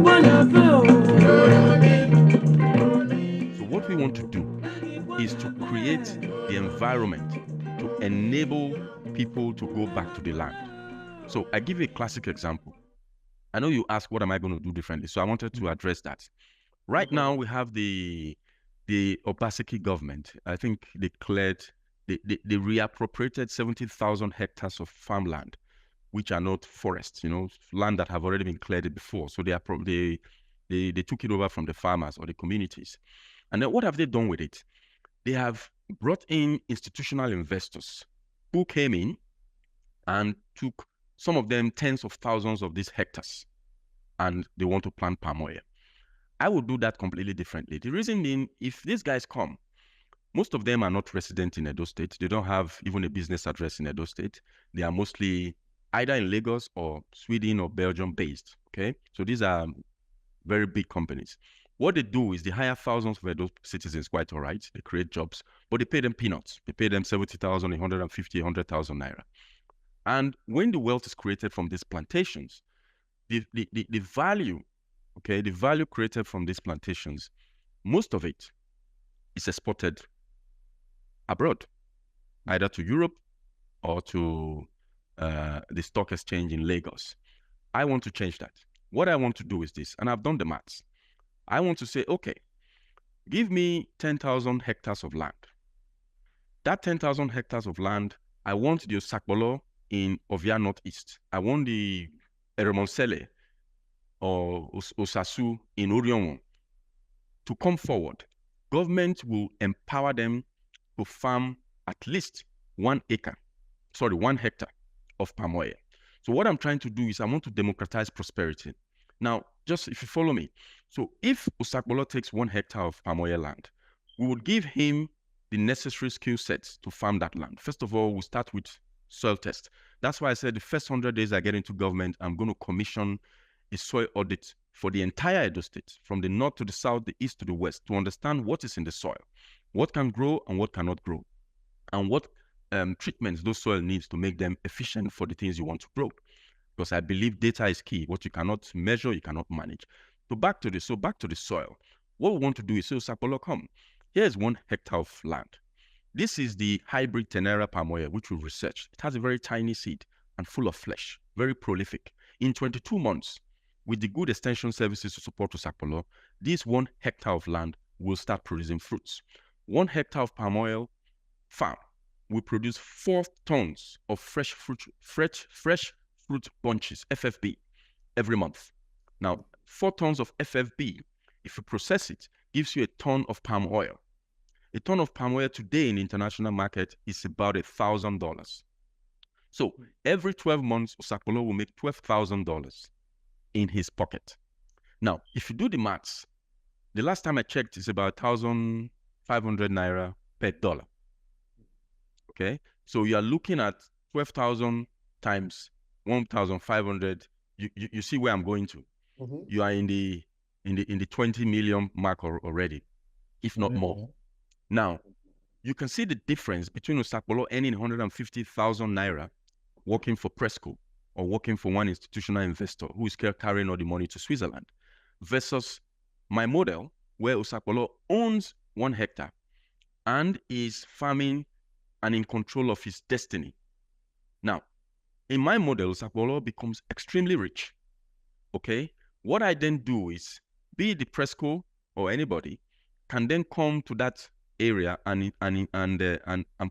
So what we want to do is to create the environment to enable people to go back to the land. So I give you a classic example. I know you asked, what am I going to do differently? So I wanted to address that. Right now, we have the Obaseki government. I think they reappropriated 70,000 hectares of farmland, which are not forests, land that have already been cleared before. So they took it over from the farmers or the communities. And then what have they done with it? They have brought in institutional investors who came in and took, some of them, tens of thousands of these hectares, and they want to plant palm oil. I would do that completely differently. The reason being, if these guys come, most of them are not resident in Edo State. They don't have even a business address in Edo State. They are mostly either in Lagos or Sweden or Belgium based, okay? So these are very big companies. What they do is they hire thousands of Edo citizens, quite all right. They create jobs, but they pay them peanuts. They pay them 70,000, 150, 100,000 naira. And when the wealth is created from these plantations, the value, okay, the value created from these plantations, most of it is exported abroad, either to Europe or to the stock exchange in Lagos. I want to change that. What I want to do is this, and I've done the maths. I want to say, okay, give me 10,000 hectares of land. That 10,000 hectares of land, I want the Osakpolo in Ovia Northeast. I want the Eremonsele or Osasu in Orionwo to come forward. Government will empower them to farm at least 1 hectare of palm oil. So what I'm trying to do is I want to democratize prosperity. Now, just if you follow me. So if Osakpolo takes 1 hectare of palm oil land, we would give him the necessary skill sets to farm that land. First of all, we'll start with soil test. That's why I said the first 100 days I get into government, I'm going to commission a soil audit for the entire Edo State, from the north to the south, the east to the west, to understand what is in the soil, what can grow and what cannot grow, and what treatments those soil needs to make them efficient for the things you want to grow. Because I believe data is key. What you cannot measure, you cannot manage. So back to the soil. What we want to do is say, Osakpolo, come. Here's 1 hectare of land. This is the hybrid Tenera palm oil, which we've researched. It has a very tiny seed and full of flesh, very prolific. In 22 months, with the good extension services to support Osakpolo, this 1 hectare of land will start producing fruits. 1 hectare of palm oil farm will produce 4 tons of fresh fruit bunches, FFB, every month. Now, 4 tons of FFB, if you process it, gives you a ton of palm oil. A ton of palm oil today in the international market is about $1,000. So every 12 months, Osakpolo will make $12,000 in his pocket. Now, if you do the maths, the last time I checked, it's about 1,500 naira per dollar. Okay, so you are looking at 12,000 times 1,500. You see where I'm going to. Mm-hmm. You are in the 20 million mark already, if not more. Now, you can see the difference between Osakpolo earning 150,000 naira working for Presco or working for one institutional investor who is carrying all the money to Switzerland, versus my model where Osakpolo owns 1 hectare and is farming and in control of his destiny. Now, in my model, Osakpolo becomes extremely rich. Okay? What I then do is, be it the Presco or anybody, can then come to that area and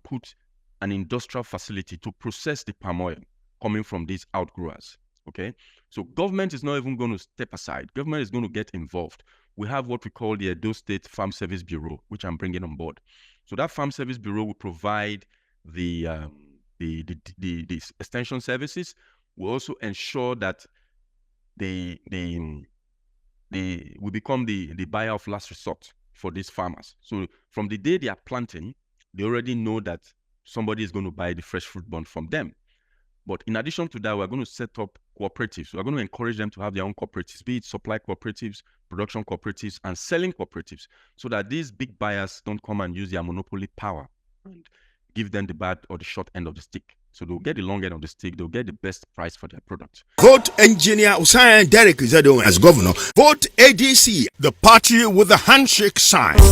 put an industrial facility to process the palm oil coming from these outgrowers. Okay? So government is not even going to step aside. Government is going to get involved. We have what we call the Edo State Farm Service Bureau, which I'm bringing on board. So that Farm Service Bureau will provide the extension services. Will also ensure that they will become the buyer of last resort for these farmers. So from the day they are planting, they already know that somebody is going to buy the fresh fruit bun from them. But in addition to that, we're going to set up cooperatives. We're going to encourage them to have their own cooperatives, be it supply cooperatives, production cooperatives, and selling cooperatives, so that these big buyers don't come and use their monopoly power and give them the bad or the short end of the stick. So they'll get the long end of the stick. They'll get the best price for their product. Vote Engineer Usain Derek Zedo as governor. Vote ADC, the party with the handshake sign.